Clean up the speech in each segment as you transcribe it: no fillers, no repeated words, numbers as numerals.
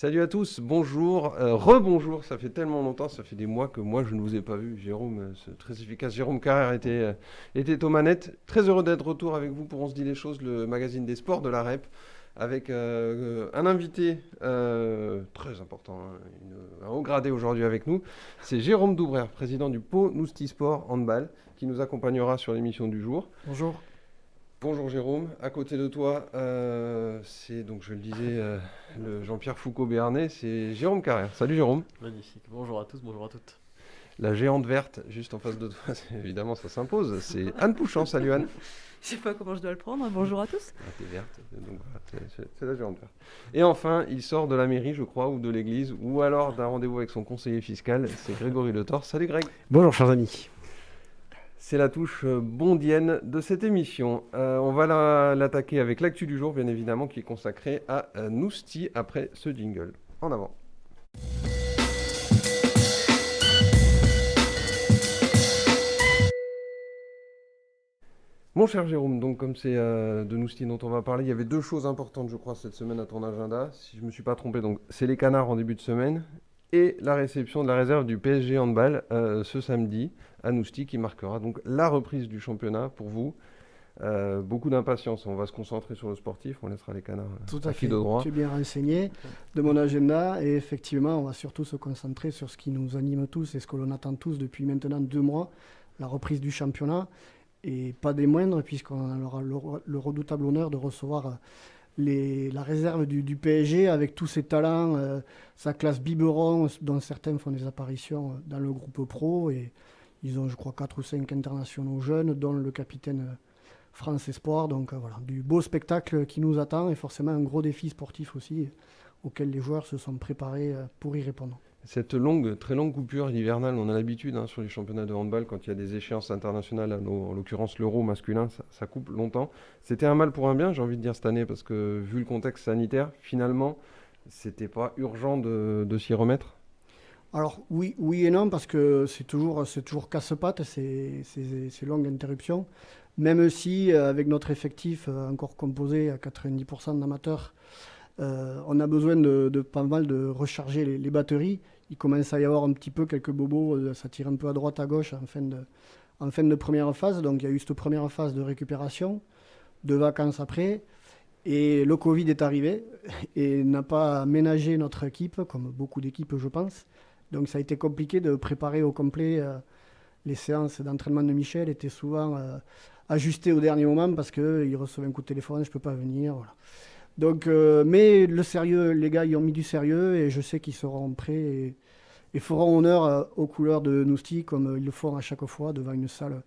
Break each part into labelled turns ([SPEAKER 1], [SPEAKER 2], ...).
[SPEAKER 1] Salut à tous, bonjour, rebonjour, ça fait tellement longtemps, ça fait des mois que moi je ne vous ai pas vu. Jérôme, c'est très efficace. Jérôme Carrère était aux manettes. Très heureux d'être de retour avec vous pour On se dit les choses, le magazine des sports de la REP, avec un invité très important, hein, un haut gradé aujourd'hui avec nous. C'est Jérôme Doubrère, président du Pau Nousty Sport Handball, qui nous accompagnera sur l'émission du jour.
[SPEAKER 2] Bonjour.
[SPEAKER 1] Bonjour Jérôme, à côté de toi, c'est donc je le disais, le Jean-Pierre Foucault-Béarnais, c'est Jérôme Carrère. Salut Jérôme.
[SPEAKER 2] Magnifique. Bonjour à tous, bonjour à toutes.
[SPEAKER 1] La géante verte, juste en face de toi, évidemment ça s'impose, c'est Anne Pouchant. Salut Anne.
[SPEAKER 3] Je sais pas comment je dois le prendre. Bonjour à tous.
[SPEAKER 1] Ah, t'es verte, donc voilà, c'est la géante verte. Et enfin, il sort de la mairie, je crois, ou de l'église, ou alors d'un rendez-vous avec son conseiller fiscal, c'est Grégory Le Thor. Salut Greg.
[SPEAKER 4] Bonjour chers amis.
[SPEAKER 1] C'est la touche bondienne de cette émission. On va l'attaquer avec l'actu du jour, bien évidemment, qui est consacré à Nousty après ce jingle. En avant. Mon cher Jérôme, donc comme c'est de Nousty dont on va parler, il y avait deux choses importantes, je crois, cette semaine à ton agenda. Si je ne me suis pas trompé, donc c'est les Canards en début de semaine et la réception de la réserve du PSG Handball ce samedi à Nousty, qui marquera donc la reprise du championnat pour vous. Beaucoup d'impatience, on va se concentrer sur le sportif, on laissera les Canards
[SPEAKER 4] Tout à
[SPEAKER 1] acquis
[SPEAKER 4] fait,
[SPEAKER 1] de droit.
[SPEAKER 4] tu es bien renseigné de mon agenda et effectivement on va surtout se concentrer sur ce qui nous anime tous et ce que l'on attend tous depuis maintenant 2 mois, la reprise du championnat et pas des moindres puisqu'on aura le redoutable honneur de recevoir la réserve du PSG avec tous ses talents, sa classe biberon dont certains font des apparitions dans le groupe pro et ils ont je crois 4 ou 5 internationaux jeunes dont le capitaine France Espoir, donc voilà, du beau spectacle qui nous attend et forcément un gros défi sportif aussi auquel les joueurs se sont préparés pour y répondre.
[SPEAKER 1] Cette très longue coupure hivernale, on a l'habitude sur les championnats de handball, quand il y a des échéances internationales, en l'occurrence l'Euro masculin, ça coupe longtemps. C'était un mal pour un bien, j'ai envie de dire cette année, parce que vu le contexte sanitaire, finalement, c'était pas urgent de s'y remettre.
[SPEAKER 4] Alors oui et non, parce que c'est toujours casse-pattes, ces longues interruptions. Même si, avec notre effectif encore composé à 90% d'amateurs, on a besoin de pas mal de recharger les batteries. Il commence à y avoir un petit peu quelques bobos, ça tire un peu à droite, à gauche en fin de première phase. Donc il y a eu cette première phase de récupération, de vacances après. Et le Covid est arrivé et n'a pas ménagé notre équipe, comme beaucoup d'équipes je pense. Donc ça a été compliqué de préparer au complet. Les séances d'entraînement de Michel étaient souvent ajustées au dernier moment parce qu'il recevait un coup de téléphone, je ne peux pas venir. Voilà. Donc, mais le sérieux, les gars, ils ont mis du sérieux et je sais qu'ils seront prêts et feront honneur aux couleurs de Nousty comme ils le font à chaque fois devant une salle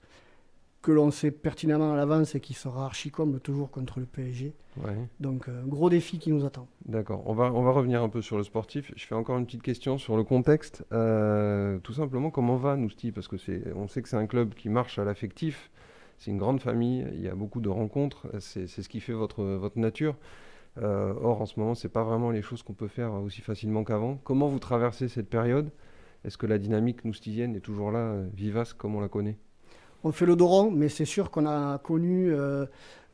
[SPEAKER 4] que l'on sait pertinemment à l'avance et qui sera archi-comble toujours contre le PSG.
[SPEAKER 1] Ouais.
[SPEAKER 4] Donc, un gros défi qui nous attend.
[SPEAKER 1] D'accord, on va revenir un peu sur le sportif. Je fais encore une petite question sur le contexte. Tout simplement, comment va Nousty ? Parce que on sait que c'est un club qui marche à l'affectif, c'est une grande famille, il y a beaucoup de rencontres, c'est ce qui fait votre nature. Or, en ce moment, ce n'est pas vraiment les choses qu'on peut faire aussi facilement qu'avant. Comment vous traversez cette période ? Est-ce que la dynamique noustizienne est toujours là, vivace comme on la connaît ?
[SPEAKER 4] On fait le dos rond, mais c'est sûr qu'on a connu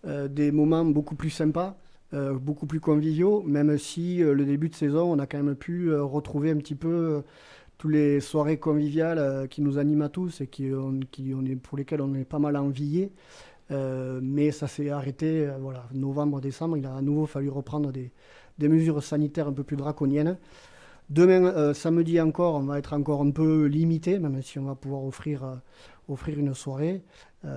[SPEAKER 4] des moments beaucoup plus sympas, beaucoup plus conviviaux, même si le début de saison, on a quand même pu retrouver un petit peu toutes les soirées conviviales qui nous animent à tous et pour lesquelles on est pas mal enviés. Mais ça s'est arrêté, voilà, novembre, décembre, il a à nouveau fallu reprendre des mesures sanitaires un peu plus draconiennes. Demain, samedi encore, on va être encore un peu limité, même si on va pouvoir offrir une soirée,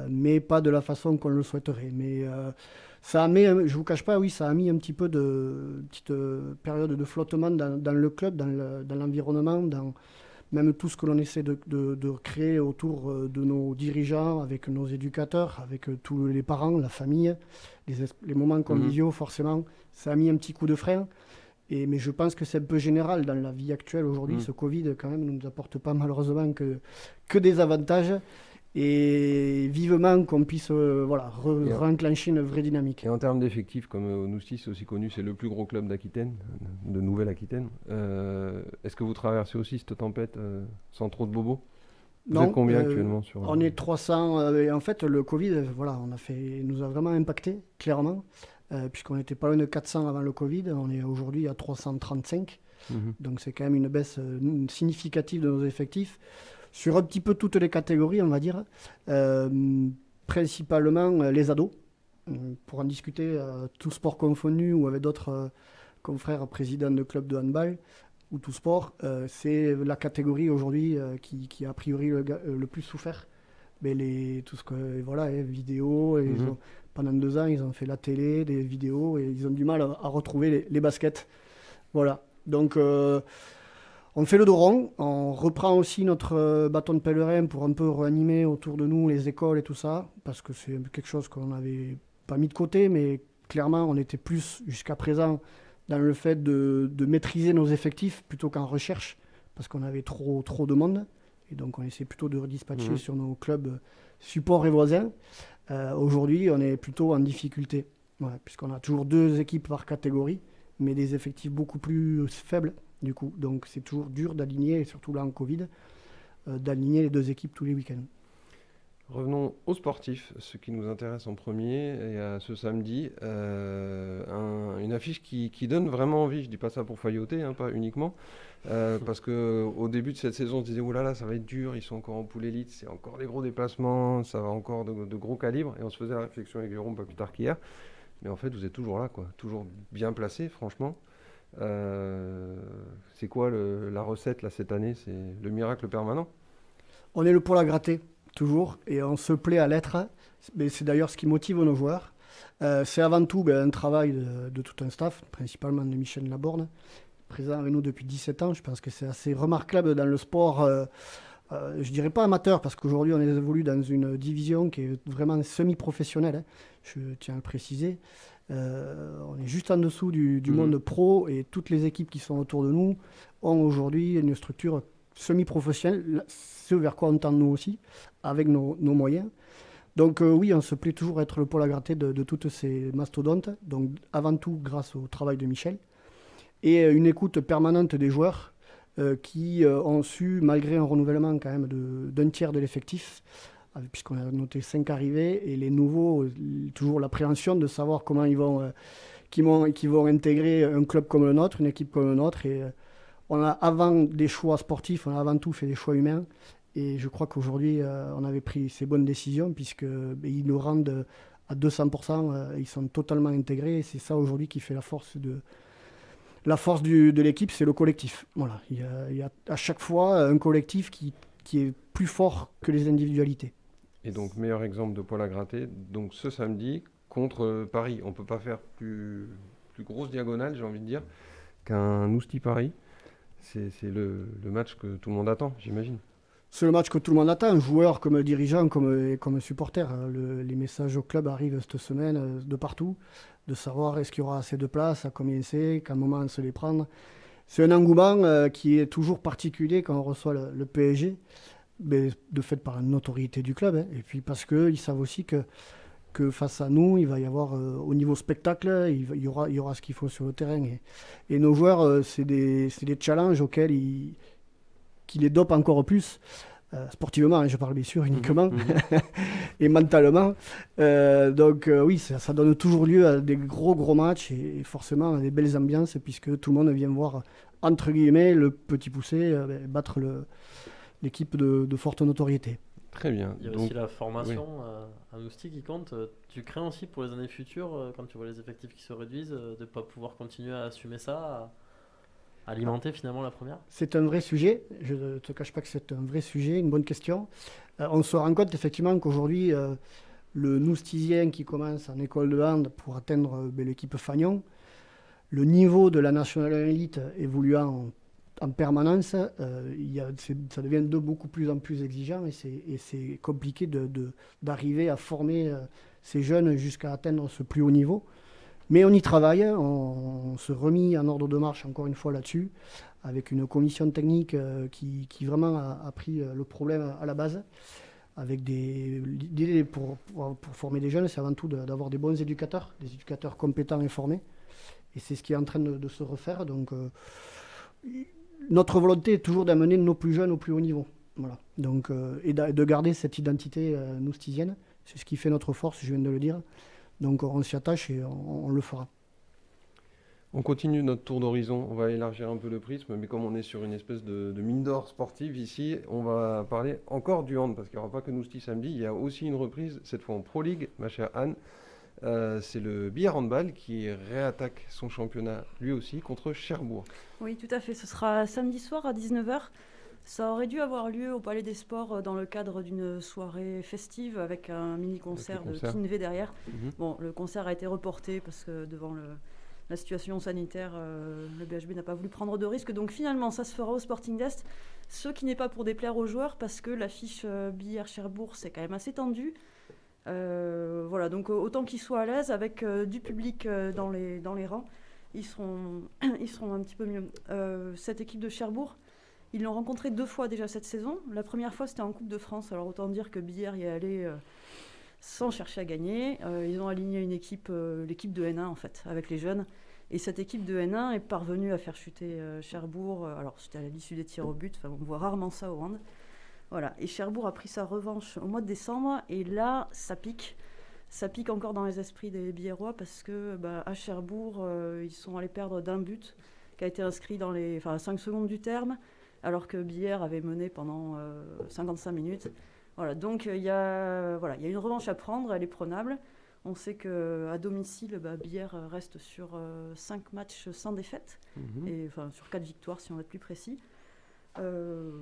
[SPEAKER 4] mais pas de la façon qu'on le souhaiterait. Mais je ne vous cache pas, oui, ça a mis un petit peu de petite période de flottement dans le club, dans l'environnement, dans même tout ce que l'on essaie de créer autour de nos dirigeants, avec nos éducateurs, avec tous les parents, la famille, les moments conviviaux, forcément, ça a mis un petit coup de frein. Mais je pense que c'est un peu général dans la vie actuelle aujourd'hui. Ce Covid, quand même, ne nous apporte pas malheureusement que des avantages. Et vivement qu'on puisse re-enclencher une vraie dynamique.
[SPEAKER 1] Et en termes d'effectifs, comme Nousty, c'est aussi connu, c'est le plus gros club d'Aquitaine, de Nouvelle-Aquitaine. Est-ce que vous traversez aussi cette tempête sans trop de bobos ? Vous êtes combien actuellement
[SPEAKER 4] On est 300. Et en fait, le Covid, nous a vraiment impacté, clairement. Puisqu'on n'était pas loin de 400 avant le Covid, on est aujourd'hui à 335. Donc c'est quand même une baisse significative de nos effectifs. Sur un petit peu toutes les catégories, on va dire, principalement les ados. Pour en discuter, tout sport confondu ou avec d'autres confrères présidents de clubs de handball ou tout sport, c'est la catégorie aujourd'hui qui a priori le plus souffert. Mais tout ce que voilà, vidéos, pendant 2 ans, ils ont fait la télé, des vidéos, et ils ont du mal à retrouver les baskets. Voilà. Donc, on fait le dos rond. On reprend aussi notre bâton de pèlerin pour un peu réanimer autour de nous les écoles et tout ça, parce que c'est quelque chose qu'on n'avait pas mis de côté, mais clairement, on était plus jusqu'à présent dans le fait de maîtriser nos effectifs plutôt qu'en recherche, parce qu'on avait trop de monde. Et donc, on essaie plutôt de redispatcher sur nos clubs supports et voisins. Aujourd'hui, on est plutôt en difficulté, puisqu'on a toujours 2 équipes par catégorie, mais des effectifs beaucoup plus faibles, du coup. Donc, c'est toujours dur d'aligner, et surtout là en Covid, d'aligner les 2 équipes tous les week-ends.
[SPEAKER 1] Revenons aux sportifs, ce qui nous intéresse en premier, et à ce samedi, une affiche qui donne vraiment envie. Je ne dis pas ça pour failloter, pas uniquement, parce qu'au début de cette saison, on se disait « Ouh là là, ça va être dur, ils sont encore en poule élite, c'est encore des gros déplacements, ça va encore de gros calibres », et on se faisait la réflexion avec Jérôme pas plus tard qu'hier. Mais en fait, vous êtes toujours là, toujours bien placé, franchement. C'est quoi la recette là, cette année? C'est le miracle permanent?
[SPEAKER 4] On est le poil à gratter. Toujours, et on se plaît à l'être. Mais c'est d'ailleurs ce qui motive nos joueurs. C'est avant tout un travail de tout un staff, principalement de Michel Laborne, présent avec nous depuis 17 ans. Je pense que c'est assez remarquable dans le sport, je dirais pas amateur, parce qu'aujourd'hui on évolue dans une division qui est vraiment semi-professionnelle, je tiens à le préciser. On est juste en dessous du monde pro, et toutes les équipes qui sont autour de nous ont aujourd'hui une structure semi-professionnelle, ce vers quoi on tend nous aussi, avec nos moyens. Donc oui, on se plaît toujours à être le pôle à gratter de toutes ces mastodontes, donc avant tout grâce au travail de Michel, et une écoute permanente des joueurs qui ont su, malgré un renouvellement quand même d'un tiers de l'effectif, puisqu'on a noté 5 arrivées, et les nouveaux, toujours l'appréhension de savoir comment ils vont intégrer un club comme le nôtre, une équipe comme le nôtre, et on a, avant des choix sportifs, on a avant tout fait des choix humains. Et je crois qu'aujourd'hui, on avait pris ces bonnes décisions, puisqu'ils nous rendent à 200%, ils sont totalement intégrés. Et c'est ça aujourd'hui qui fait la force de l'équipe, c'est le collectif. Voilà. Il y a à chaque fois un collectif qui est plus fort que les individualités.
[SPEAKER 1] Et donc, meilleur exemple de poil à gratter, donc ce samedi, contre Paris. On ne peut pas faire plus grosse diagonale, j'ai envie de dire, qu'un Ousti-Paris. C'est le match que tout le monde attend, j'imagine.
[SPEAKER 4] C'est le match que tout le monde attend, joueur comme dirigeant, comme supporter. Les messages au club arrivent cette semaine de partout, de savoir est-ce qu'il y aura assez de place, à combien c'est, qu'à un moment on se les prendre. C'est un engouement qui est toujours particulier quand on reçoit le PSG, mais de fait par la notoriété du club, et puis parce qu'ils savent aussi que face à nous, il va y avoir au niveau spectacle, il y aura ce qu'il faut sur le terrain. Et nos joueurs, c'est des challenges auxquels qui les dopent encore plus, sportivement, je parle bien sûr uniquement, et mentalement. Donc oui, ça donne toujours lieu à des gros matchs, et forcément à des belles ambiances, puisque tout le monde vient voir, entre guillemets, le petit poussé battre l'équipe de forte notoriété.
[SPEAKER 1] Très bien.
[SPEAKER 2] Il y a aussi la formation à Ousti qui compte. Tu crains aussi pour les années futures, quand tu vois les effectifs qui se réduisent, de ne pas pouvoir continuer à assumer ça, à alimenter finalement la première?
[SPEAKER 4] C'est un vrai sujet. Je ne te cache pas que c'est un vrai sujet, une bonne question. On se rend compte effectivement qu'aujourd'hui, le Noustisien qui commence en école de hand pour atteindre l'équipe Fagnon, le niveau de la National Elite évoluant en permanence, ça devient beaucoup plus en plus exigeant, et c'est compliqué d'arriver à former ces jeunes jusqu'à atteindre ce plus haut niveau. Mais on y travaille, on se remet en ordre de marche encore une fois là-dessus, avec une commission technique qui vraiment a pris le problème à la base, avec l'idée pour former des jeunes, c'est avant tout d'avoir des bons éducateurs, des éducateurs compétents et formés, et c'est ce qui est en train de se refaire. Donc notre volonté est toujours d'amener nos plus jeunes au plus haut niveau. Voilà. Donc, et de garder cette identité noustisienne. C'est ce qui fait notre force, je viens de le dire. Donc on s'y attache et on le fera.
[SPEAKER 1] On continue notre tour d'horizon, on va élargir un peu le prisme, mais comme on est sur une espèce de mine d'or sportive ici, on va parler encore du hand, parce qu'il n'y aura pas que Nousty samedi, il y a aussi une reprise, cette fois en Pro League, ma chère Anne. C'est le billard handball qui réattaque son championnat lui aussi contre Cherbourg.
[SPEAKER 3] Oui, tout à fait. Ce sera samedi soir à 19h. Ça aurait dû avoir lieu au Palais des Sports dans le cadre d'une soirée festive avec un mini-concert de Kinvé derrière. Bon, le concert a été reporté parce que devant la situation sanitaire, le BHB n'a pas voulu prendre de risques. Donc finalement, ça se fera au Sporting d'Est. Ce qui n'est pas pour déplaire aux joueurs parce que l'affiche billard Cherbourg, c'est quand même assez tendu. Voilà, donc autant qu'ils soient à l'aise avec du public dans les rangs, ils seront un petit peu mieux. Cette équipe de Cherbourg, ils l'ont rencontrée 2 fois déjà cette saison. La première fois, c'était en Coupe de France, alors autant dire que Billard y est allé sans chercher à gagner. Ils ont aligné une équipe, l'équipe de N1 en fait, avec les jeunes. Et cette équipe de N1 est parvenue à faire chuter Cherbourg. Alors c'était à l'issue des tirs au but, on voit rarement ça au hand. Voilà. Et Cherbourg a pris sa revanche au mois de décembre. Et là, ça pique. Ça pique encore dans les esprits des Biérois parce que à Cherbourg, ils sont allés perdre d'un but qui a été inscrit dans les 5 secondes du terme, alors que Billard avait mené pendant 55 minutes. Voilà. Donc il y a une revanche à prendre, elle est prenable. On sait qu'à domicile, Billard reste sur 5 matchs sans défaite, et sur 4 victoires si on est plus précis.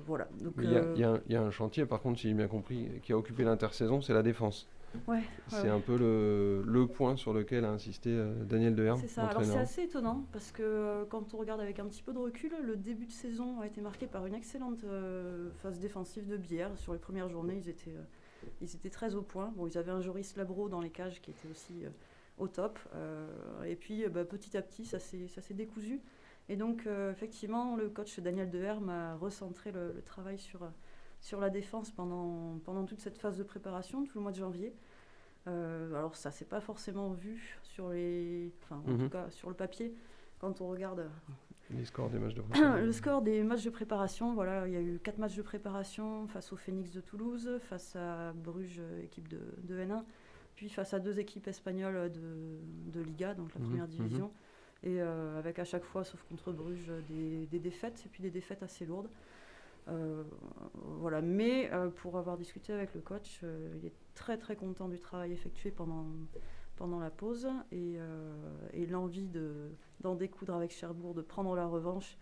[SPEAKER 3] Voilà. Donc,
[SPEAKER 1] il y a un chantier, par contre, si j'ai bien compris, qui a occupé l'intersaison, c'est la défense. C'est un peu le point sur lequel a insisté Daniel Deherme.
[SPEAKER 3] C'est ça. Alors c'est assez étonnant parce que quand on regarde avec un petit peu de recul, le début de saison a été marqué par une excellente phase défensive de Billard. Sur les premières journées, ils étaient très au point. Bon, ils avaient un Joris Labro dans les cages qui était aussi au top. Et puis petit à petit, ça s'est décousu. Et donc, effectivement, le coach Daniel Deherme a recentré le travail sur la défense pendant toute cette phase de préparation, tout le mois de janvier. Alors, ça ne s'est pas forcément vu en tout cas sur le papier, quand on regarde
[SPEAKER 1] les scores des matchs de préparation.
[SPEAKER 3] Le score des matchs de préparation, voilà, il y a eu 4 matchs de préparation face au Phoenix de Toulouse, face à Bruges, équipe de N1, puis face à 2 équipes espagnoles de Liga, donc la première division. Et avec à chaque fois, sauf contre Bruges, des défaites, et puis des défaites assez lourdes. Voilà. Mais pour avoir discuté avec le coach, il est très très content du travail effectué pendant la pause, et l'envie d'en découdre avec Cherbourg, de prendre la revanche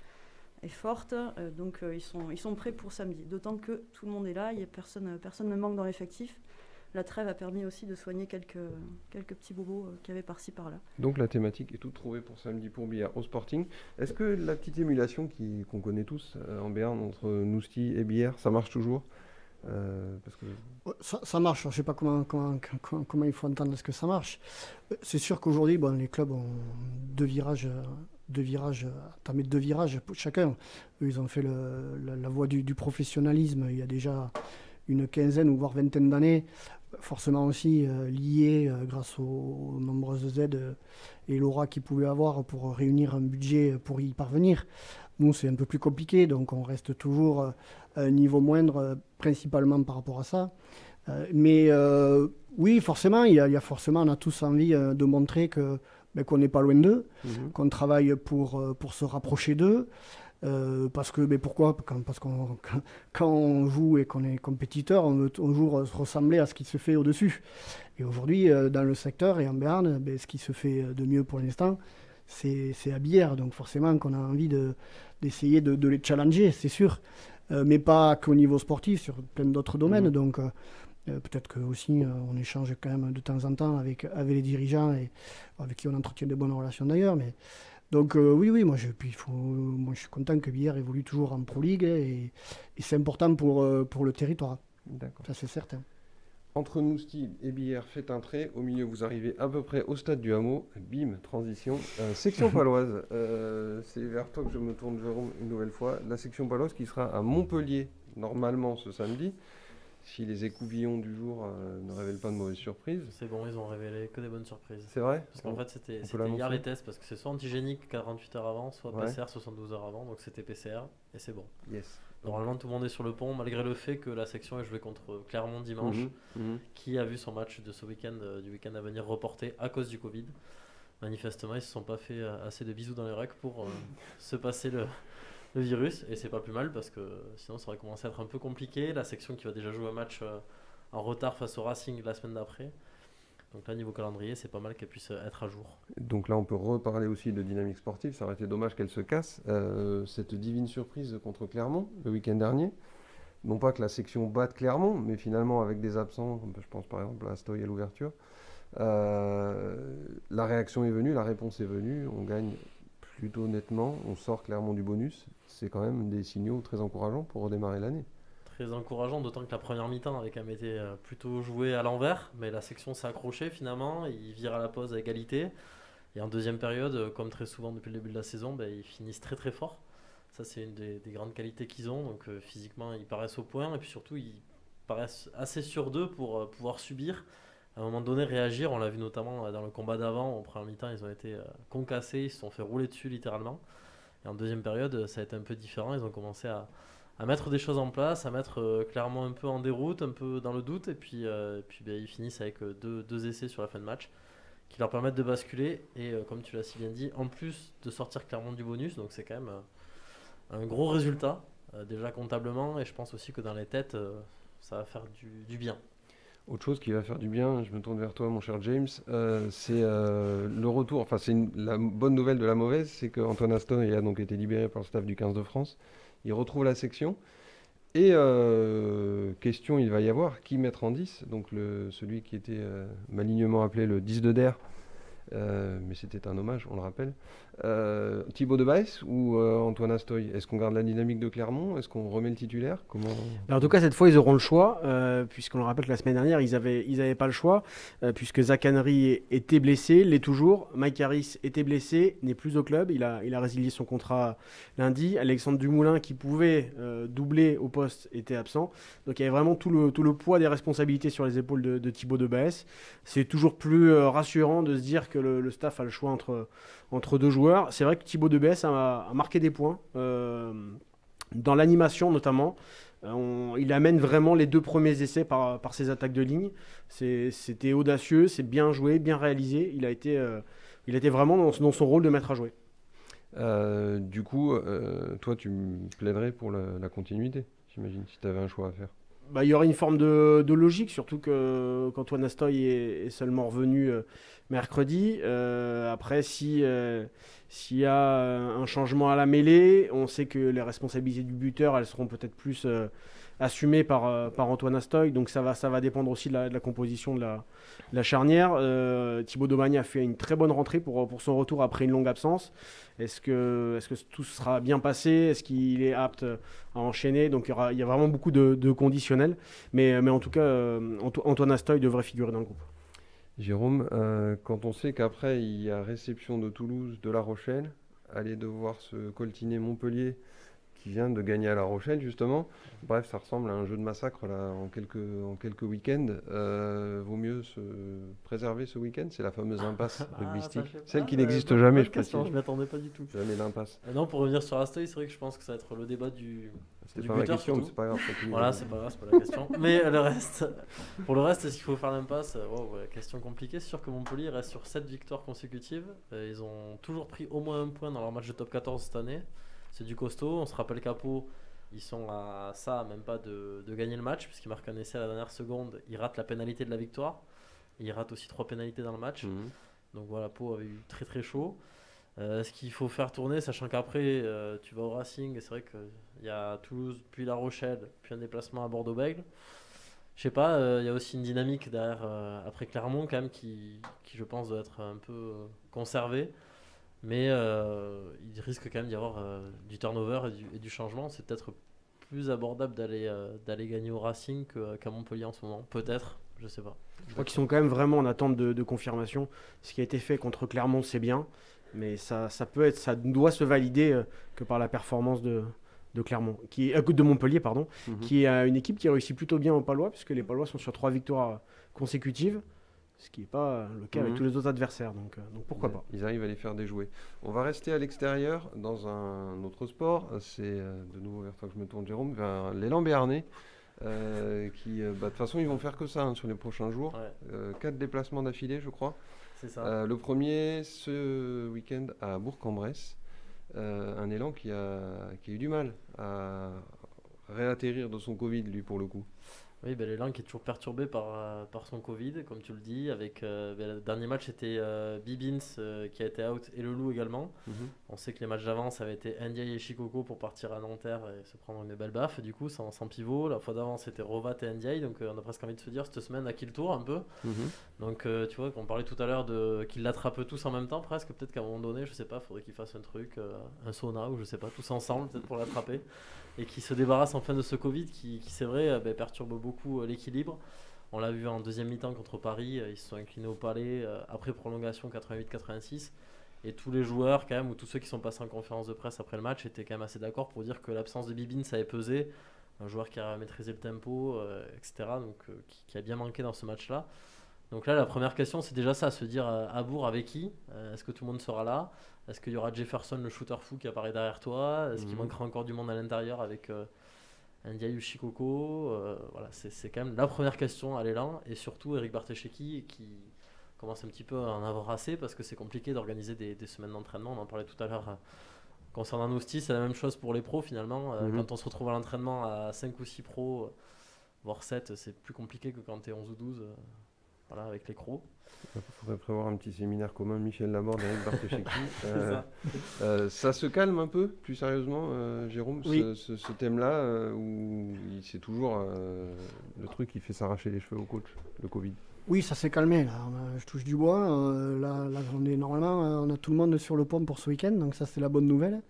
[SPEAKER 3] est forte. Donc ils sont prêts pour samedi. D'autant que tout le monde est là, personne ne manque dans l'effectif. La trêve a permis aussi de soigner quelques petits bobos qu'il y avait par-ci par-là.
[SPEAKER 1] Donc la thématique est toute trouvée pour samedi pour Billard au Sporting. Est-ce que la petite émulation qu'on connaît tous en Béarn entre Nousty et Billard, ça marche toujours parce que...
[SPEAKER 4] Ça marche, je ne sais pas comment il faut entendre ce que ça marche. C'est sûr qu'aujourd'hui, les clubs ont deux virages, entamé 2 virages chacun. Eux, ils ont fait la voie du professionnalisme il y a déjà une quinzaine ou voire vingtaine d'années, forcément aussi liées grâce aux nombreuses aides et l'aura qu'ils pouvaient avoir pour réunir un budget pour y parvenir. Nous, c'est un peu plus compliqué, donc on reste toujours à un niveau moindre, principalement par rapport à ça. Mais oui, forcément, on a tous envie de montrer qu'on n'est pas loin d'eux, qu'on travaille pour se rapprocher d'eux. Parce que, pourquoi ? Parce quand on joue et qu'on est compétiteur, on veut toujours ressembler à ce qui se fait au-dessus. Et aujourd'hui, dans le secteur et en Béarn, ce qui se fait de mieux pour l'instant, c'est à Billard. Donc forcément qu'on a envie d'essayer de les challenger, c'est sûr. Mais pas qu'au niveau sportif, sur plein d'autres domaines. Donc peut-être que aussi on échange quand même de temps en temps avec les dirigeants, et avec qui on entretient de bonnes relations d'ailleurs. Donc oui, moi je suis content que Billard évolue toujours en Pro League, et c'est important pour le territoire.
[SPEAKER 1] D'accord.
[SPEAKER 4] Ça c'est certain.
[SPEAKER 1] Entre Nousty et Billard, faites un trait. Au milieu, vous arrivez à peu près au stade du hameau. Bim, transition. Section paloise. C'est vers toi que je me tourne, Jérôme, une nouvelle fois. La section paloise qui sera à Montpellier, normalement ce samedi. Si les écouvillons du jour ne révèlent pas de mauvaises surprises.
[SPEAKER 2] C'est bon, ils ont révélé que des bonnes surprises.
[SPEAKER 1] C'est vrai ?
[SPEAKER 2] Parce qu'en fait, c'était hier les tests, parce que c'est soit antigénique 48 heures avant, soit PCR 72 heures avant, donc c'était PCR, et c'est bon.
[SPEAKER 1] Yes.
[SPEAKER 2] Normalement, tout le monde est sur le pont, malgré le fait que la section est jouée contre Clermont dimanche, qui a vu son match de ce week-end, du week-end à venir, reporté à cause du Covid. Manifestement, ils se sont pas fait assez de bisous dans les règles pour se passer le virus, et c'est pas plus mal parce que sinon ça aurait commencé à être un peu compliqué. La section qui va déjà jouer un match en retard face au Racing la semaine d'après. Donc là, niveau calendrier, c'est pas mal qu'elle puisse être à jour.
[SPEAKER 1] Donc là, on peut reparler aussi de dynamique sportive. Ça aurait été dommage qu'elle se casse. Cette divine surprise contre Clermont le week-end dernier. Non pas que la section batte Clermont, mais finalement avec des absents, je pense par exemple à Astoy à l'ouverture. La réaction est venue, la réponse est venue. On gagne plutôt nettement. On sort Clermont du bonus. C'est quand même des signaux très encourageants pour redémarrer l'année.
[SPEAKER 2] Très encourageant, d'autant que la première mi-temps avait quand même été plutôt jouée à l'envers, mais la section s'est accrochée finalement, ils virent à la pause à égalité, et en deuxième période, comme très souvent depuis le début de la saison, ils finissent très très fort. Ça c'est une des grandes qualités qu'ils ont, donc physiquement ils paraissent au point, et puis surtout ils paraissent assez sûrs d'eux pour pouvoir subir, à un moment donné réagir. On l'a vu notamment dans le combat d'avant, en première mi-temps ils ont été concassés, ils se sont fait rouler dessus littéralement, et en deuxième période ça a été un peu différent, ils ont commencé à mettre des choses en place, à mettre clairement un peu en déroute, un peu dans le doute, et puis ils finissent avec deux essais sur la fin de match qui leur permettent de basculer, et comme tu l'as si bien dit, en plus de sortir Clermont du bonus, donc c'est quand même un gros résultat, déjà comptablement, et je pense aussi que dans les têtes, ça va faire du bien.
[SPEAKER 1] Autre chose qui va faire du bien, je me tourne vers toi mon cher James, c'est le retour, enfin c'est la bonne nouvelle de la mauvaise, c'est qu'Antoine Astoy a donc été libéré par le staff du 15 de France. Il retrouve la section. Et question, il va y avoir qui mettre en 10. Donc celui qui était malignement appelé le 10 de Der, mais c'était un hommage, on le rappelle. Thibaut de Baes ou Antoine Astoy? Est-ce qu'on garde la dynamique de Clermont? Est-ce qu'on remet le titulaire?
[SPEAKER 5] En tout cas, cette fois, ils auront le choix, puisqu'on le rappelle que la semaine dernière, ils avaient pas le choix, puisque Zach Henry était blessé, l'est toujours. Mike Harris était blessé, n'est plus au club. Il a résilié son contrat lundi. Alexandre Dumoulin, qui pouvait doubler au poste, était absent. Donc il y avait vraiment tout le poids des responsabilités sur les épaules de Thibaut de Baes. C'est toujours plus rassurant de se dire que le staff a le choix entre deux joueurs. C'est vrai que Thibaut de Baes a marqué des points, dans l'animation notamment. Il amène vraiment les deux premiers essais par ses attaques de ligne. C'était audacieux, c'est bien joué, bien réalisé. Il a été vraiment dans son rôle de maître à jouer.
[SPEAKER 1] Du coup, toi tu plaiderais pour la continuité, j'imagine, si tu avais un choix à faire.
[SPEAKER 5] Il y aurait une forme de logique, surtout qu'Antoine Astoy est seulement revenu mercredi. Après, s'il y a un changement à la mêlée, on sait que les responsabilités du buteur, elles seront peut-être plus assumées par Antoine Astoy. Donc ça va dépendre aussi de la composition de la charnière. Thibaut Daubagny a fait une très bonne rentrée pour son retour après une longue absence. Est-ce que tout sera bien passé? Est-ce qu'il est apte à enchaîner? Donc il y a vraiment beaucoup de conditionnels. Mais en tout cas, Antoine Astoy devrait figurer dans le groupe.
[SPEAKER 1] Jérôme, quand on sait qu'après il y a réception de Toulouse, de La Rochelle, aller devoir se coltiner Montpellier qui vient de gagner à La Rochelle justement, bref ça ressemble à un jeu de massacre là, en quelques week-ends. Vaut mieux se préserver ce week-end, c'est la fameuse impasse rugbystique, celle qui n'existe jamais, je précise.
[SPEAKER 2] Je ne m'attendais pas du tout.
[SPEAKER 1] Jamais l'impasse.
[SPEAKER 2] Non, pour revenir sur Astoy, c'est vrai que je pense que ça va être le débat du
[SPEAKER 1] C'était pas ma
[SPEAKER 2] buteur,
[SPEAKER 1] question, mais
[SPEAKER 2] surtout.
[SPEAKER 1] c'est pas grave.
[SPEAKER 2] Voilà, c'est pas grave, c'est pas la question. Mais pour le reste, est-ce qu'il faut faire l'impasse? Question compliquée. C'est sûr que Montpellier reste sur 7 victoires consécutives. Ils ont toujours pris au moins un point dans leur match de top 14 cette année. C'est du costaud. On se rappelle qu'à Pau, ils sont à ça, même pas de gagner le match, puisqu'ils marquent un essai à la dernière seconde. Ils ratent la pénalité de la victoire. Ils ratent aussi 3 pénalités dans le match. Donc voilà, Pau avait eu très très chaud. Ce qu'il faut faire tourner, sachant qu'après tu vas au Racing, et c'est vrai qu'il y a Toulouse, puis La Rochelle, puis un déplacement à Bordeaux-Bègles. Je sais pas, il y a aussi une dynamique derrière, après Clermont quand même, qui je pense doit être un peu conservée. Mais il risque quand même d'y avoir du turnover et du changement. C'est peut-être plus abordable d'aller gagner au Racing qu'à Montpellier en ce moment. Peut-être, je sais pas.
[SPEAKER 5] Je crois qu'ils sont quand même vraiment en attente de confirmation. Ce qui a été fait contre Clermont, c'est bien. Mais ça doit se valider que par la performance de Clermont, de Montpellier, pardon, qui est une équipe qui réussit plutôt bien aux Palois, puisque les Palois sont sur 3 victoires consécutives, ce qui n'est pas le cas avec tous les autres adversaires. Donc pourquoi pas.
[SPEAKER 1] Ils arrivent à les faire déjouer. On va rester à l'extérieur dans un autre sport. C'est de nouveau vers toi que je me tourne, Jérôme, vers l'élan béarnais. De toute façon, ils vont faire que ça sur les prochains jours. 4 déplacements d'affilée, je crois.
[SPEAKER 2] C'est ça.
[SPEAKER 1] Le premier, ce week-end à Bourg-en-Bresse. Un élan qui a eu du mal à réatterrir de son Covid, lui, pour le coup.
[SPEAKER 2] Oui, l'élan qui est toujours perturbé par son Covid, comme tu le dis. Avec, le dernier match, c'était Bibins qui a été out et le Loup également. On sait que les matchs d'avant, ça avait été Ndiaye et Chikoko pour partir à Nanterre et se prendre une belle baffe. Du coup, sans pivot. La fois d'avant, c'était Rovat et Ndiaye. Donc, on a presque envie de se dire, cette semaine, à qui le tour un peu. Donc, tu vois, qu'on parlait tout à l'heure qu'ils l'attrapent tous en même temps, presque. Peut-être qu'à un moment donné, je sais pas, il faudrait qu'ils fassent un truc, un sauna ou je sais pas, tous ensemble, peut-être pour l'attraper. Et qui se débarrasse enfin de ce Covid qui c'est vrai, perturbe beaucoup l'équilibre. On l'a vu en deuxième mi-temps contre Paris, ils se sont inclinés au Palais après prolongation 88-86. Et tous les joueurs, quand même, ou tous ceux qui sont passés en conférence de presse après le match, étaient quand même assez d'accord pour dire que l'absence de Bibin, ça avait pesé. Un joueur qui a maîtrisé le tempo, etc. Donc, qui a bien manqué dans ce match-là. Donc là, la première question, c'est déjà ça, se dire à Bourg avec qui est-ce que tout le monde sera là? Est-ce qu'il y aura Jefferson, le shooter fou, qui apparaît derrière toi? Est-ce qu'il manquera encore du monde à l'intérieur avec Ndiaye ou Chikoko? Voilà, c'est quand même la première question à l'élan. Et surtout, Eric Bartesheki qui commence un petit peu à en avoir assez parce que c'est compliqué d'organiser des semaines d'entraînement. On en parlait tout à l'heure concernant Nousti, c'est la même chose pour les pros finalement. Quand on se retrouve à l'entraînement à 5 ou 6 pros, voire 7, c'est plus compliqué que quand tu es 11 ou 12. Voilà, avec les crocs.
[SPEAKER 1] Il faudrait prévoir un petit séminaire commun, Michel Laborde et Eric Bartesheki. Ça se calme un peu, plus sérieusement, Jérôme,
[SPEAKER 5] oui.
[SPEAKER 1] ce thème-là, où c'est toujours le truc qui fait s'arracher les cheveux au coach, le Covid.
[SPEAKER 4] Oui, ça s'est calmé. Là. Je touche du bois. Là, on a tout le monde sur le pont pour ce week-end, donc ça c'est la bonne nouvelle.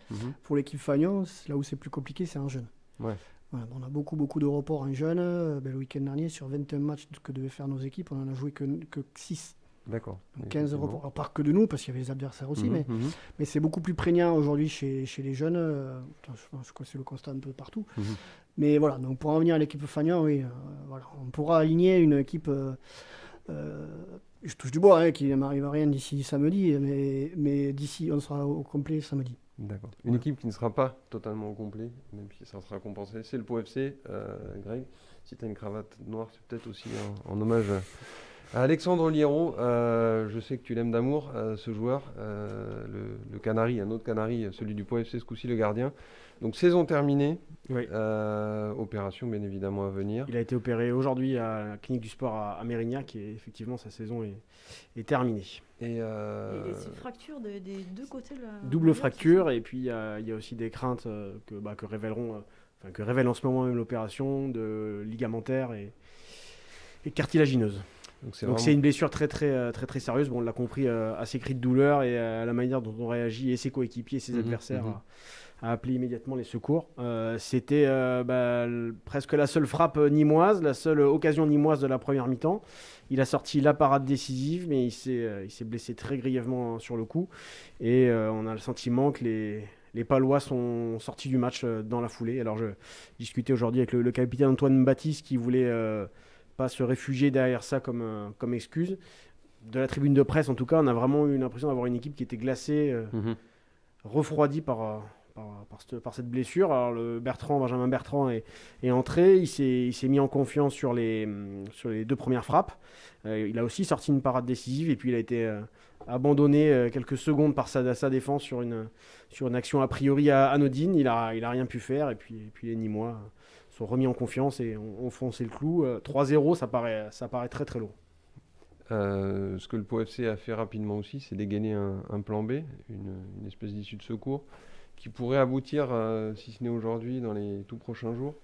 [SPEAKER 4] Pour l'équipe Fagnon, là où c'est plus compliqué, c'est en jeune.
[SPEAKER 1] Ouais.
[SPEAKER 4] Voilà, on a beaucoup de reports en jeunes. Le week-end dernier, sur 21 matchs que devaient faire nos équipes, on en a joué que 6.
[SPEAKER 1] D'accord.
[SPEAKER 4] Donc 15 reports. Alors, pas que de nous, parce qu'il y avait les adversaires aussi, mais c'est beaucoup plus prégnant aujourd'hui chez les jeunes. Je pense que c'est le constat un peu partout. Mais voilà, donc pour en venir à l'équipe Fagnon, oui, voilà, on pourra aligner une équipe. Je touche du bois, qui ne m'arrive à rien d'ici samedi, mais d'ici, on sera au complet samedi.
[SPEAKER 1] D'accord. Une équipe qui ne sera pas totalement au complet, même si ça sera compensé, c'est le Pau FC. Greg, si tu as une cravate noire, c'est peut-être aussi en hommage à Alexandre Liéron. Je sais que tu l'aimes d'amour, ce joueur, le Canari, un autre Canari, celui du Pau FC, ce coup-ci le gardien. Donc saison terminée,
[SPEAKER 5] oui.
[SPEAKER 1] Opération bien évidemment à venir.
[SPEAKER 5] Il a été opéré aujourd'hui à la clinique du sport à Mérignac et effectivement sa saison est terminée.
[SPEAKER 3] Et c'est une fracture des deux côtés.
[SPEAKER 5] Double fracture et puis il y a aussi des craintes que révèle en ce moment même l'opération de ligamentaire et cartilagineuse. Donc c'est une blessure très sérieuse. Bon, on l'a compris à ses cris de douleur et à la manière dont on réagit et ses coéquipiers et ses adversaires à appeler immédiatement les secours. C'était presque la seule frappe nîmoise, la seule occasion nîmoise de la première mi-temps. Il a sorti la parade décisive, mais il s'est blessé très grièvement sur le coup. Et on a le sentiment que les Palois sont sortis du match dans la foulée. Alors je discutais aujourd'hui avec le capitaine Antoine Baptiste qui voulait pas se réfugier derrière ça comme excuse. De la tribune de presse, en tout cas, on a vraiment eu l'impression d'avoir une équipe qui était glacée, refroidie par cette blessure. Alors Benjamin Bertrand est entré, il s'est mis en confiance sur les 2 premières frappes. Il a aussi sorti une parade décisive et puis il a été abandonné quelques secondes par sa défense sur une action a priori anodine. Il a rien pu faire et puis les Nîmois sont remis en confiance et ont foncé le clou. 3-0, ça paraît très très lourd.
[SPEAKER 1] Ce que le Pau FC a fait rapidement aussi, c'est dégainer un plan B, une espèce d'issue de secours qui pourrait aboutir, si ce n'est aujourd'hui, dans les tout prochains jours.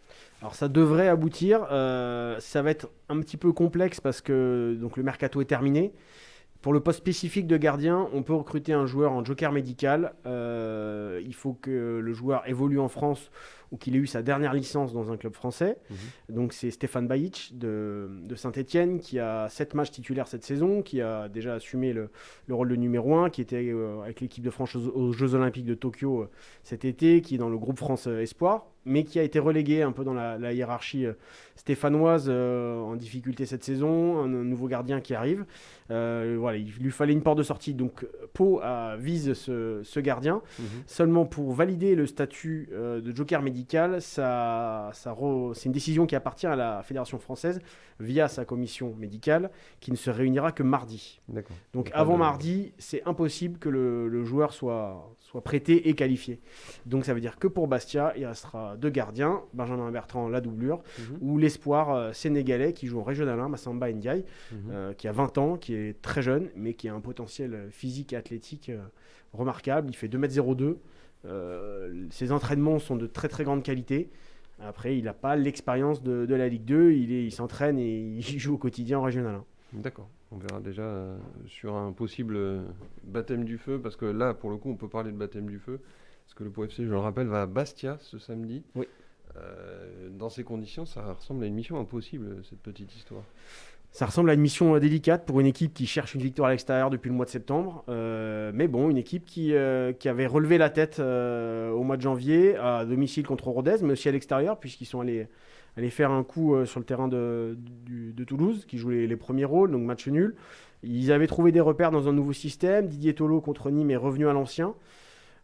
[SPEAKER 5] Alors ça devrait aboutir, ça va être un petit peu complexe parce que donc, le mercato est terminé. Pour le poste spécifique de gardien, on peut recruter un joueur en joker médical. Il faut que le joueur évolue en France ou qu'il ait eu sa dernière licence dans un club français. Donc c'est Stéphane Bajic de Saint-Etienne qui a 7 matchs titulaires cette saison, qui a déjà assumé le rôle de numéro 1, qui était avec l'équipe de France aux Jeux Olympiques de Tokyo cet été, qui est dans le groupe France Espoir, mais qui a été relégué un peu dans la hiérarchie stéphanoise en difficulté cette saison, un nouveau gardien qui arrive. Voilà, il lui fallait une porte de sortie, donc Pau vise ce gardien, seulement pour valider le statut de joker médical. médical, c'est une décision qui appartient à la Fédération française via sa commission médicale qui ne se réunira que mardi.
[SPEAKER 1] D'accord.
[SPEAKER 5] Donc avant mardi, c'est impossible que le joueur soit prêté et qualifié. Donc ça veut dire que pour Bastia, il restera 2 gardiens, Benjamin Bertrand, la doublure, ou l'espoir sénégalais qui joue en Régional 1, Massamba Ndiaye, qui a 20 ans, qui est très jeune, mais qui a un potentiel physique et athlétique remarquable. Il fait 2,02 m. Ses entraînements sont de très très grande qualité. Après, il n'a pas l'expérience de la Ligue 2. Il s'entraîne et il joue au quotidien en Régional 1.
[SPEAKER 1] D'accord. On verra déjà sur un possible baptême du feu, parce que là, pour le coup, on peut parler de baptême du feu, parce que le Pau FC, je le rappelle, va à Bastia ce samedi.
[SPEAKER 5] Oui.
[SPEAKER 1] Dans ces conditions, ça ressemble à une mission impossible, cette petite histoire.
[SPEAKER 5] Ça ressemble à une mission délicate pour une équipe qui cherche une victoire à l'extérieur depuis le mois de septembre. Mais bon, une équipe qui avait relevé la tête au mois de janvier à domicile contre Rodez, mais aussi à l'extérieur, puisqu'ils sont allés faire un coup sur le terrain de Toulouse, qui joue les premiers rôles, donc match nul. Ils avaient trouvé des repères dans un nouveau système. Didier Tolo contre Nîmes est revenu à l'ancien.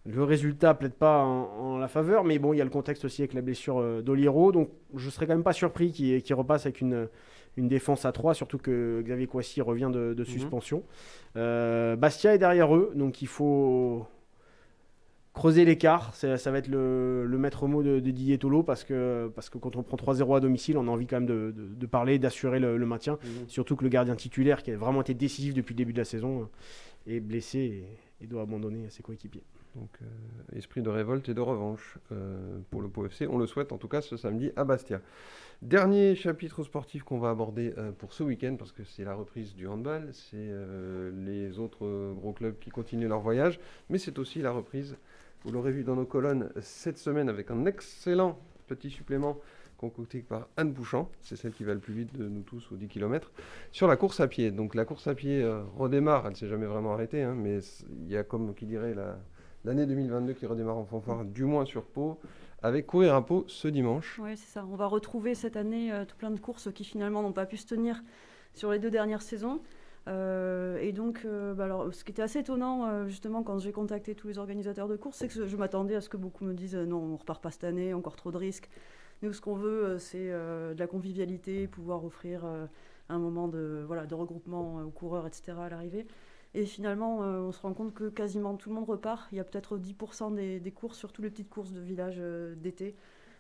[SPEAKER 5] Le résultat plaide pas en la faveur, mais bon, il y a le contexte aussi avec la blessure d'Oliero, donc je serais quand même pas surpris qu'il repasse avec une défense à 3, surtout que Xavier Kouassi revient de suspension. Bastia est derrière eux, donc il faut creuser l'écart. Ça va être le maître mot de Didier Tolo, parce que quand on prend 3-0 à domicile, on a envie quand même de parler, d'assurer le maintien. Surtout que le gardien titulaire, qui a vraiment été décisif depuis le début de la saison, est blessé et doit abandonner ses coéquipiers.
[SPEAKER 1] Donc, esprit de révolte et de revanche pour le Pau FC. On le souhaite en tout cas ce samedi à Bastia. Dernier chapitre sportif qu'on va aborder pour ce week-end, parce que c'est la reprise du handball, c'est les autres gros clubs qui continuent leur voyage, mais c'est aussi la reprise, vous l'aurez vu dans nos colonnes cette semaine, avec un excellent petit supplément concocté par Anne Bouchant, c'est celle qui va le plus vite de nous tous aux 10 km, sur la course à pied. Donc la course à pied redémarre, elle ne s'est jamais vraiment arrêtée, hein, mais il y a, comme qui dirait, l'année 2022 qui redémarre en fanfare, du moins sur Pau, avec Courir à Pau ce dimanche.
[SPEAKER 3] Oui, c'est ça. On va retrouver cette année tout plein de courses qui finalement n'ont pas pu se tenir sur les 2 dernières saisons. Et donc, alors, ce qui était assez étonnant, justement, quand j'ai contacté tous les organisateurs de courses, c'est que je m'attendais à ce que beaucoup me disent non, on ne repart pas cette année, encore trop de risques. Nous, ce qu'on veut, c'est de la convivialité, pouvoir offrir un moment de regroupement aux coureurs, etc. à l'arrivée. Et finalement, on se rend compte que quasiment tout le monde repart. Il y a peut-être 10% des courses, surtout les petites courses de village d'été,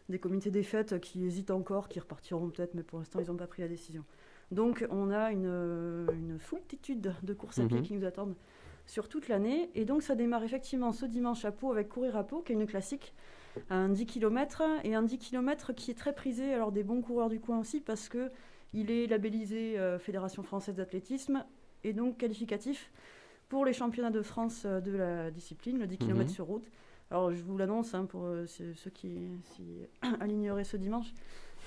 [SPEAKER 3] des comités des fêtes qui hésitent encore, qui repartiront peut-être, mais pour l'instant, ils n'ont pas pris la décision. Donc, on a une foultitude de courses à pied qui nous attendent sur toute l'année. Et donc, ça démarre effectivement ce dimanche à Pau avec Courir à Pau, qui est une classique, un 10 km, et un 10 km qui est très prisé, alors des bons coureurs du coin aussi, parce qu'il est labellisé Fédération française d'athlétisme, et donc qualificatif pour les championnats de France de la discipline, le 10 km sur route. Alors je vous l'annonce pour ceux qui s'y aligneraient ce dimanche,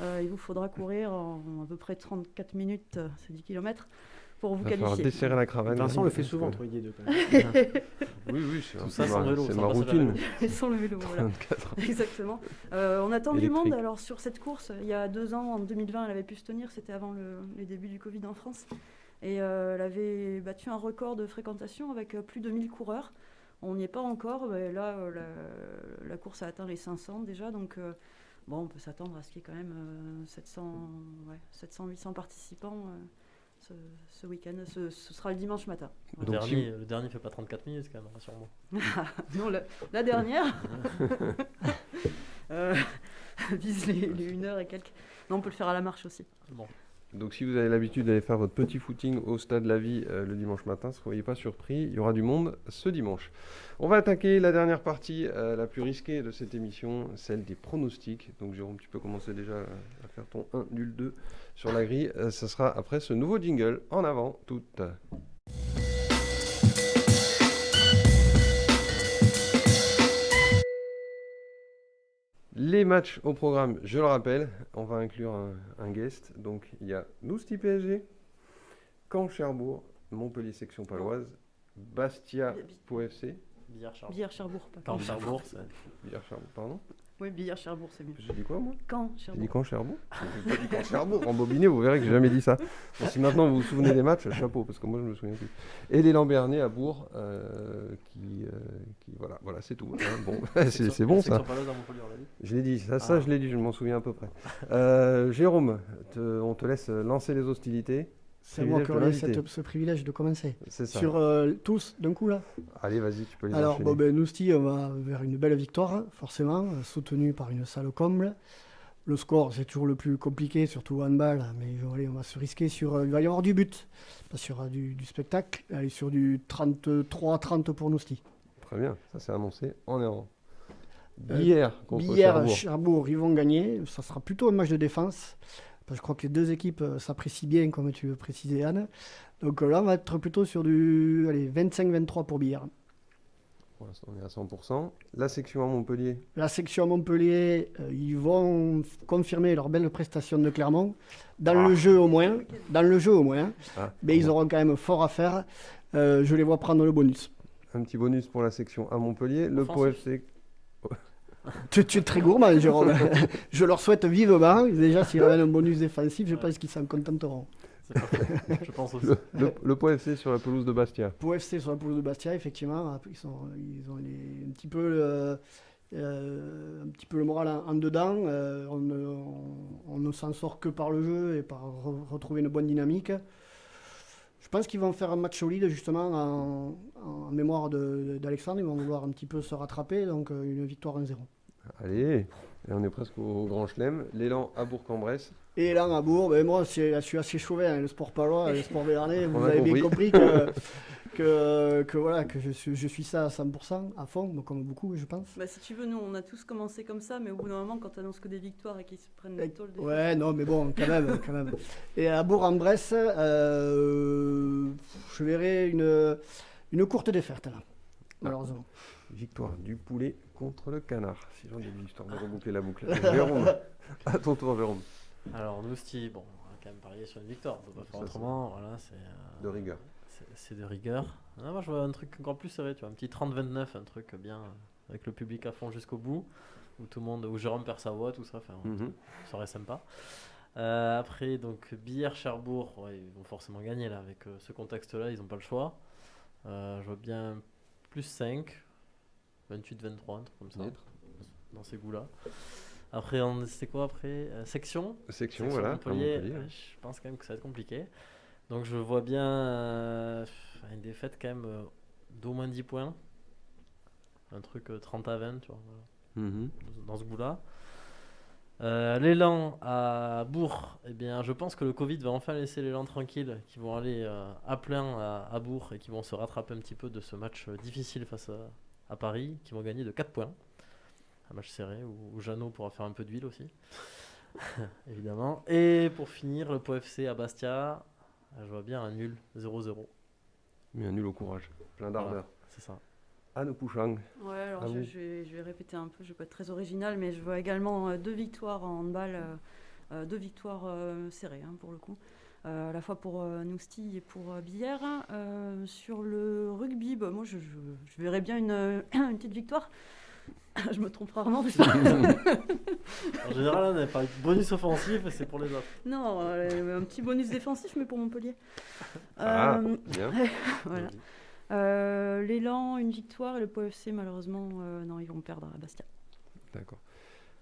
[SPEAKER 3] il vous faudra courir en à peu près 34 minutes ces 10 km pour vous qualifier. Il va falloir
[SPEAKER 1] desserrer la cravate.
[SPEAKER 5] Vincent le fait souvent entre les deux quand même.
[SPEAKER 1] Oui,
[SPEAKER 2] c'est
[SPEAKER 1] ma routine.
[SPEAKER 3] Sans le vélo, voilà. Exactement. On attend du monde. Alors sur cette course, il y a 2 ans, en 2020, elle avait pu se tenir, c'était avant les débuts du Covid en France. Et elle avait battu un record de fréquentation avec plus de 1000 coureurs. On n'y est pas encore, mais là la course a atteint les 500 déjà, donc on peut s'attendre à ce qu'il y ait quand même 700-800 participants ce week-end. Ce sera le dimanche matin.
[SPEAKER 2] Voilà. Le dernier fait pas 34 minutes quand même, rassure-moi.
[SPEAKER 3] Non, la dernière vise les 1 heure et quelques. Non, on peut le faire à la marche aussi.
[SPEAKER 2] Bon.
[SPEAKER 1] Donc si vous avez l'habitude d'aller faire votre petit footing au Stade La Vie le dimanche matin, ne soyez pas surpris, il y aura du monde ce dimanche. On va attaquer la dernière partie, la plus risquée de cette émission, celle des pronostics. Donc Jérôme, tu peux commencer déjà à faire ton 1, nul 2 sur la grille. Ça sera après ce nouveau jingle. En avant, toutes. Les matchs au programme, je le rappelle, on va inclure un guest. Donc il y a Nousty PSG, Caen-Cherbourg, Montpellier section paloise, Bastia Pau FC.
[SPEAKER 3] Billard-Cherbourg.
[SPEAKER 2] Caen-Cherbourg,
[SPEAKER 1] Billard-Cherbourg, pardon.
[SPEAKER 3] Oui, Billard-Cherbourg, c'est mieux.
[SPEAKER 1] J'ai dit quoi, moi?
[SPEAKER 3] Caen-Cherbourg.
[SPEAKER 1] J'ai dit Caen-Cherbourg? J'ai pas dit Caen-Cherbourg. Rembobiné, vous verrez que j'ai jamais dit ça. Donc, si maintenant vous vous souvenez des matchs, chapeau, parce que moi je me souviens plus. Et les Lambernais à Bourg, voilà, c'est tout. Hein. Bon, c'est bon ça. Je l'ai dit, ça je l'ai dit, je m'en souviens à peu près. Jérôme, on te laisse lancer les hostilités.
[SPEAKER 4] C'est moi qui aurai ce privilège de commencer.
[SPEAKER 1] C'est ça.
[SPEAKER 4] Sur tous, d'un coup, là.
[SPEAKER 1] Allez, vas-y, tu peux les
[SPEAKER 4] Alors,
[SPEAKER 1] enchaîner.
[SPEAKER 4] Nousty, on va vers une belle victoire, forcément, soutenue par une salle comble. Le score, c'est toujours le plus compliqué, surtout au handball, mais allez, on va se risquer sur... il va y avoir du but, pas sur du spectacle. Allez, sur du 33-30 pour Nousty.
[SPEAKER 1] Très bien, ça c'est annoncé en errant. Billère contre
[SPEAKER 4] Cherbourg, ils vont gagner. Ça sera plutôt un match de défense. Je crois que les deux équipes s'apprécient bien, comme tu veux préciser, Anne. Donc là, on va être plutôt sur du 25-23 pour Billère.
[SPEAKER 1] Pour l'instant, on est à 100%. La section à Montpellier.
[SPEAKER 4] La section à Montpellier, ils vont confirmer leur belle prestation de Clermont. Dans le jeu au moins. Mais ils auront quand même fort à faire. Je les vois prendre le bonus.
[SPEAKER 1] Un petit bonus pour la section à Montpellier. Le Pau FC.
[SPEAKER 4] Tu es très gourmand, Jérôme. Je leur souhaite vivement. Déjà, s'ils ramènent un bonus défensif, je pense qu'ils s'en contenteront.
[SPEAKER 2] Je pense aussi.
[SPEAKER 1] Le Pau FC sur la pelouse de Bastia.
[SPEAKER 4] Pau FC sur la pelouse de Bastia, effectivement, ils ont un petit peu le moral en dedans. On ne s'en sort que par le jeu et par retrouver une bonne dynamique. Je pense qu'ils vont faire un match solide justement en mémoire d'Alexandre. Ils vont vouloir un petit peu se rattraper, donc une victoire 1-0.
[SPEAKER 1] Allez, et on est presque au Grand Chelem. L'élan à Bourg-en-Bresse.
[SPEAKER 4] Et là, à Bourg, moi je suis assez chauvin, le sport palois, le sport béarnais. Vous avez bien compris que je suis ça à 100%, à fond, comme beaucoup, je pense.
[SPEAKER 3] Si tu veux, nous on a tous commencé comme ça, mais au bout d'un moment, quand tu annonces que des victoires et qu'ils se prennent des tôles.
[SPEAKER 4] Ouais, non, mais bon, quand même. Et à Bourg-en-Bresse, je verrai une courte défaite, là, malheureusement.
[SPEAKER 1] Victoire du poulet contre le canard. Si j'en ai une histoire de reboucler la boucle. Jérôme, à ton tour, Jérôme.
[SPEAKER 2] Alors, Nousty, on va quand même parier sur une victoire. On peut pas faire autrement. Voilà, c'est
[SPEAKER 1] de rigueur.
[SPEAKER 2] C'est de rigueur. Moi, je vois un truc encore plus serré, tu vois, un petit 30-29, un truc bien avec le public à fond jusqu'au bout, où Jérôme perd sa voix, tout ça. Ça serait sympa. Après, donc Billère-Cherbourg, ils vont forcément gagner là avec ce contexte-là. Ils n'ont pas le choix. Je vois bien plus 5, 28-23, un truc comme ça, dans ces goûts-là. Après, c'était quoi après Section,
[SPEAKER 1] voilà.
[SPEAKER 2] Montpellier. Je pense quand même que ça va être compliqué. Donc je vois bien une défaite quand même d'au moins 10 points. Un truc 30-20, tu vois, dans ce goût-là. L'élan à Bourg, je pense que le Covid va enfin laisser l'élan tranquille, qui vont aller à plein à Bourg et qui vont se rattraper un petit peu de ce match difficile face à Paris, qui vont gagner de 4 points. Un match serré où Jeannot pourra faire un peu d'huile aussi, évidemment. Et pour finir, le Pau FC à Bastia, je vois bien un nul 0-0.
[SPEAKER 1] Mais un nul au courage, plein d'ardeur. Voilà,
[SPEAKER 2] c'est ça.
[SPEAKER 1] Anne Pouchang.
[SPEAKER 3] Ouais, alors je vais répéter un peu, je ne vais pas être très original, mais je vois également 2 victoires en handball, 2 victoires serrées pour le coup. À la fois pour Nousty et pour Billère. Sur le rugby, moi je verrais bien une petite victoire. Je me trompe rarement.
[SPEAKER 2] En général, on n'a pas de bonus offensif, c'est pour les autres.
[SPEAKER 3] Non, un petit bonus défensif, mais pour Montpellier.
[SPEAKER 1] Bien.
[SPEAKER 3] Voilà. L'élan, une victoire, et le Pau FC, malheureusement, non, ils vont perdre à Bastia.
[SPEAKER 1] D'accord.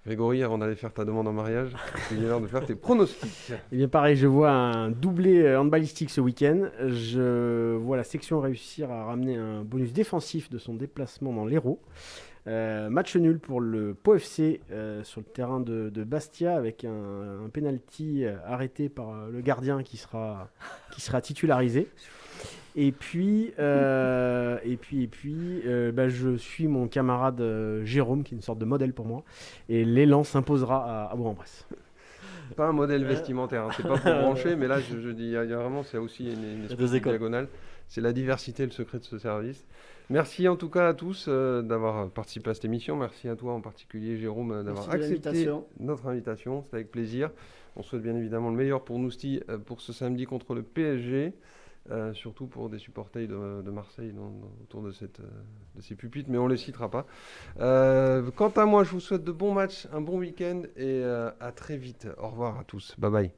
[SPEAKER 1] Grégory, avant d'aller faire ta demande en mariage, il est l'heure de faire tes pronostics.
[SPEAKER 5] Eh bien pareil, je vois un doublé handballistique ce week-end. Je vois la section réussir à ramener un bonus défensif de son déplacement dans l'Hérault. Match nul pour le Pau FC sur le terrain de Bastia avec un penalty arrêté par le gardien qui sera titularisé. Et puis, je suis mon camarade Jérôme, qui est une sorte de modèle pour moi. Et l'élan s'imposera à Bourg-en-Bresse.
[SPEAKER 1] Pas un modèle vestimentaire, c'est pas pour brancher, mais là, je dis, il y a vraiment, c'est aussi une espèce de diagonale. C'est la diversité, le secret de ce service. Merci en tout cas à tous d'avoir participé à cette émission. Merci à toi en particulier, Jérôme, d'avoir accepté notre invitation. C'est avec plaisir. On souhaite bien évidemment le meilleur pour Nousty pour ce samedi contre le PSG. Surtout pour des supporters de Marseille autour de ces pupitres, mais on ne les citera pas. Quant à moi, je vous souhaite de bons matchs, un bon week-end et à très vite. Au revoir à tous. Bye bye.